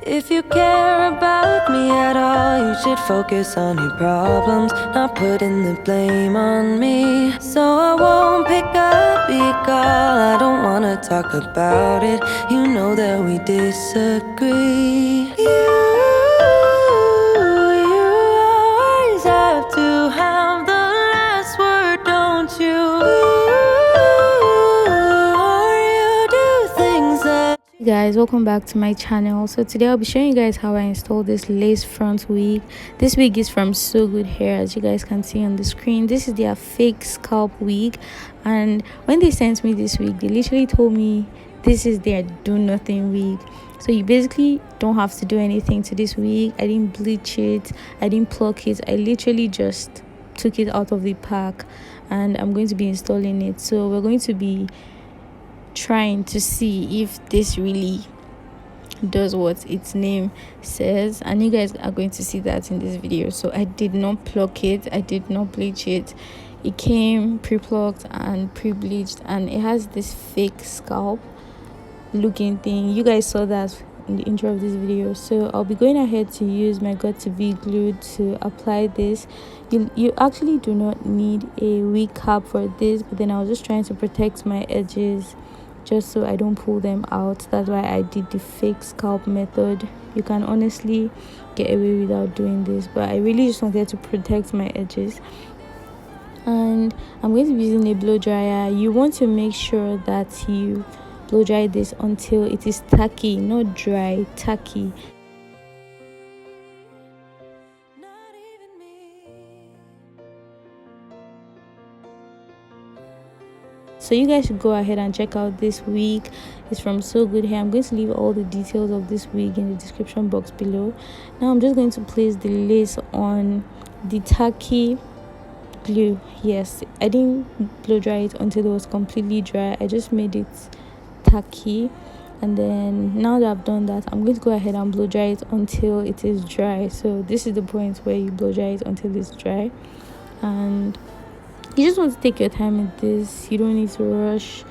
If you care about me at all, you should focus on your problems, not putting the blame on me. So I won't pick up your call, I don't wanna talk about it. You know that we disagree. You always have to have the last word, don't you? Hey guys, welcome back to my channel. So today I'll be showing you guys how I installed this lace front wig. This wig is from SoGoodHair, as you guys can see on the screen. This is their fake scalp wig, and when they sent me this wig, they literally told me this is their do nothing wig. So you basically don't have to do anything to this wig. I didn't bleach it, I didn't pluck it, I literally just took it out of the pack and I'm going to be installing it. So we're going to be trying to see if this really does what its name says, and you guys are going to see that in this video. So I did not pluck it, I did not bleach it. It came pre-plucked and pre-bleached, and it has this fake scalp looking thing. You guys saw that in the intro of this video. So I'll be going ahead to use my got2b glue to apply this. You actually do not need a wig cap for this, but then I was just trying to protect my edges just so I don't pull them out. That's why I did the fake scalp method. You can honestly get away without doing this, but I really just wanted to protect my edges. And I'm going to be using a blow dryer. You want to make sure that you blow dry this until it is tacky, not dry, tacky. So you guys should go ahead and check out this wig. It's from SoGoodHair. I'm going to leave all the details of this wig in the description box below. Now I'm just going to place the lace on the tacky glue. Yes, I didn't blow dry it until it was completely dry. I just made it tacky, and then now that I've done that, I'm going to go ahead and blow dry it until it is dry. So this is the point where you blow dry it until it's dry, and you just want to take your time with this. You don't need to rush.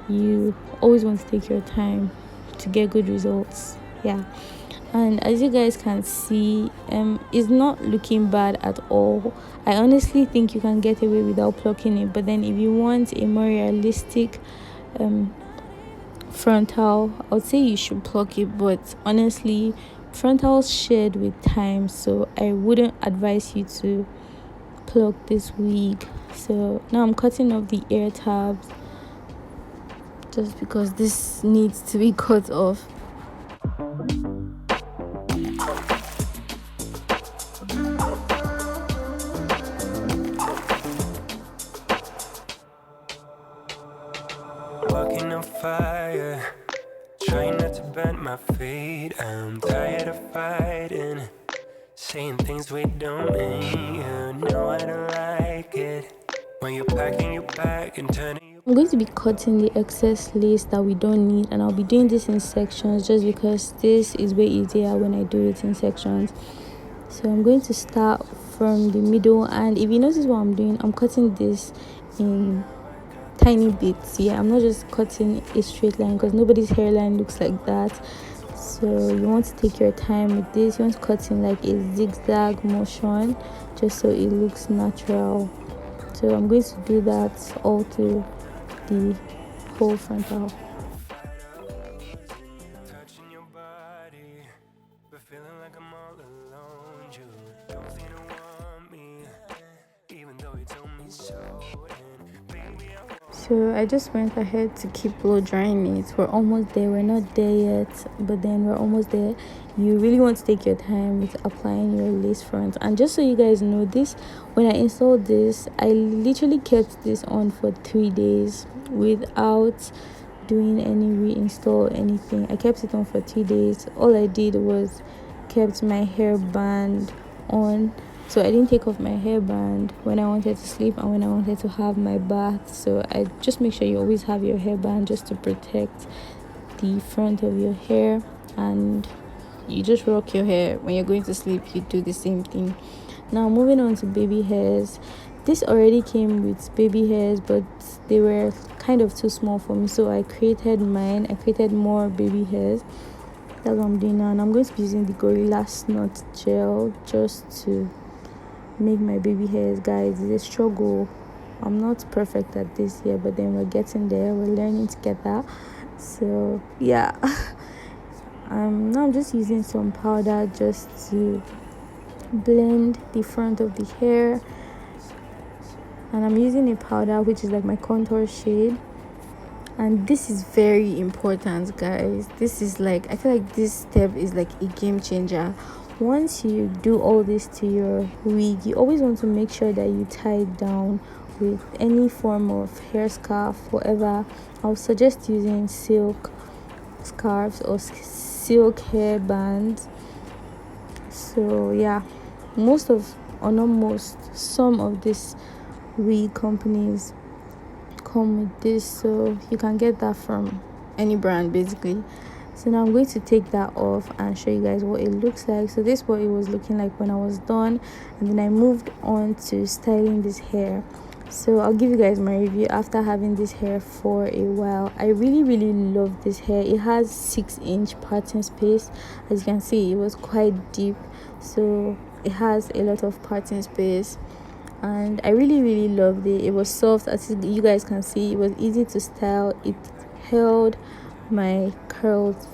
You always want to take your time to get good results. Yeah, and as you guys can see, it's not looking bad at all. I honestly think you can get away without plucking it, but then if you want a more realistic frontal, I would say you should pluck it. But honestly, frontals shed with time, so I wouldn't advise you to pluck this wig. So now I'm cutting off the ear tabs just because this needs to be cut off. Walking on fire, trying not to bend my feet. I'm tired of fighting, saying things we don't mean. You know I don't like it when you're packing your bag and turning. I'm going to be cutting the excess lace that we don't need, and I'll be doing this in sections just because this is way easier when I do it in sections. So I'm going to start from the middle, and if you notice what I'm doing, I'm cutting this in tiny bits. Yeah, I'm not just cutting a straight line because nobody's hairline looks like that. So you want to take your time with this. You want to cut in like a zigzag motion just so it looks natural. So I'm going to do that all through the whole frontal. So I just went ahead to keep blow drying it. We're almost there. We're not there yet, but then we're almost there. You really want to take your time with applying your lace front. And just so you guys know, this, when I installed this, I literally kept this on for 3 days without doing any reinstall or anything. I kept it on for 3 days. All I did was kept my hairband on. So I didn't take off my hairband when I wanted to sleep and when I wanted to have my bath. So I just make sure you always have your hairband just to protect the front of your hair. And you just rock your hair when you're going to sleep. You do the same thing. Now moving on to baby hairs. This already came with baby hairs, but they were kind of too small for me, so I created mine. I created more baby hairs. That's what I'm doing now, and I'm going to be using the Gorilla Snot Gel just to make my baby hairs. Guys, it's a struggle. I'm not perfect at this yet, but then we're getting there. We're learning together. So yeah. Now I'm just using some powder just to blend the front of the hair, and I'm using a powder which is like my contour shade. And this is very important, guys. This is like, I feel like this step is like a game changer. Once you do all this to your wig, you always want to make sure that you tie it down with any form of hair scarf, whatever. I would suggest using silk scarves or silk hair bands. So yeah, some of these wig companies come with this, so you can get that from any brand basically. So now I'm going to take that off and show you guys what it looks like. So this is what it was looking like when I was done, and then I moved on to styling this hair. So I'll give you guys my review after having this hair for a while. I really love this hair. It has 6-inch parting space. As you can see, it was quite deep, so it has a lot of parting space, and I really loved it. It was soft, as you guys can see. It was easy to style. It held my curls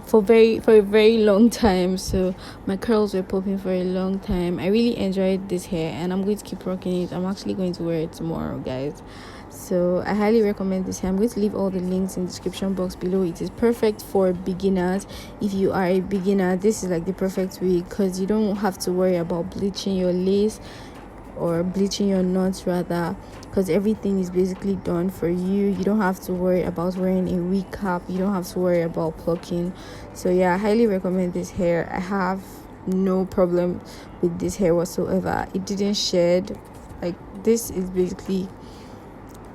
for a very long time. So my curls were popping for a long time. I really enjoyed this hair, and I'm going to keep rocking it. I'm actually going to wear it tomorrow, guys. So I highly recommend this hair. I'm going to leave all the links in the description box below. It is perfect for beginners. If you are a beginner, this is like the perfect wig, because you don't have to worry about bleaching your lace, or bleaching your knots rather, because everything is basically done for you. You don't have to worry about wearing a wig cap. You don't have to worry about plucking. So yeah, I highly recommend this hair. I have no problem with this hair whatsoever. It didn't shed. Like, this is basically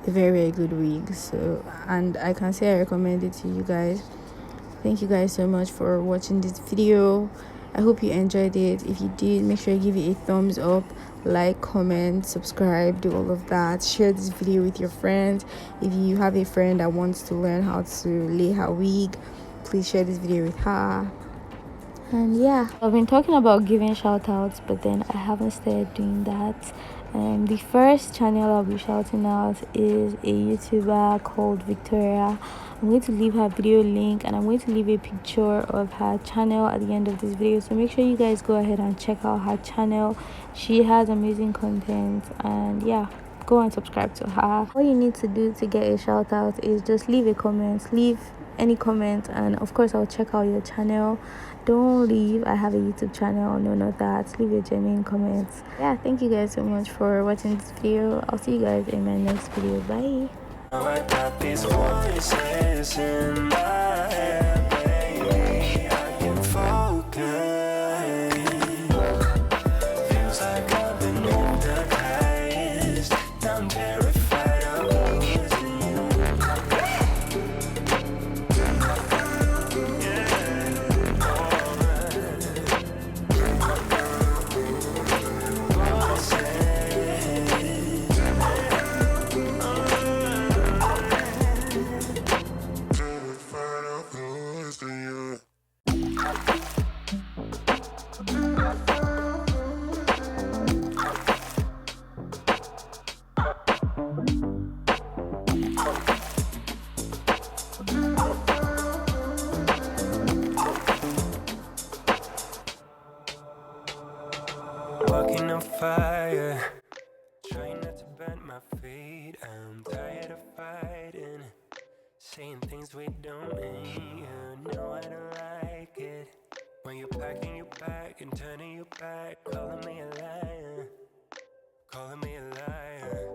a very good wig. So, and I can say I recommend it to you guys. Thank you guys so much for watching this video. I hope you enjoyed it. If you did, make sure you give it a thumbs up, like, comment, subscribe, do all of that. Share this video with your friends. If you have a friend that wants to learn how to lay her wig, please share this video with her. And yeah, I've been talking about giving shout outs, but then I haven't started doing that. The first channel I'll be shouting out is a YouTuber called Victoria. I'm going to leave her video link, and I'm going to leave a picture of her channel at the end of this video, so make sure you guys go ahead and check out her channel. She has amazing content, and yeah, go and subscribe to her. All you need to do to get a shout out is just leave a comment, leave any comment, and of course I'll check out your channel. Don't leave I have a YouTube channel, no, not that. Leave a genuine comment. Yeah, thank you guys so much for watching this video. I'll see you guys in my next video. Bye. I got these voices in my head, baby. I can focus. Feels like I've been hypnotized. I'm terrified of losing you. Walking on fire, trying not to burn my feet. I'm tired of fighting, saying things we don't mean. You know I don't like it when you're packing your bag and turning your back, calling me a liar, calling me a liar.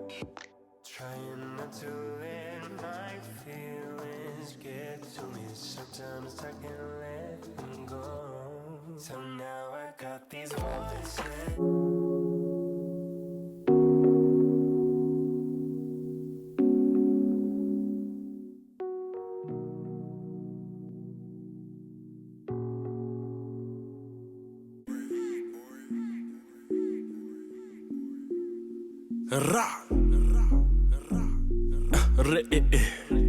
Trying not to let my feelings get to me. Sometimes I can't let them go. So now I got these voices. Ra, ra, ra, ra, ra.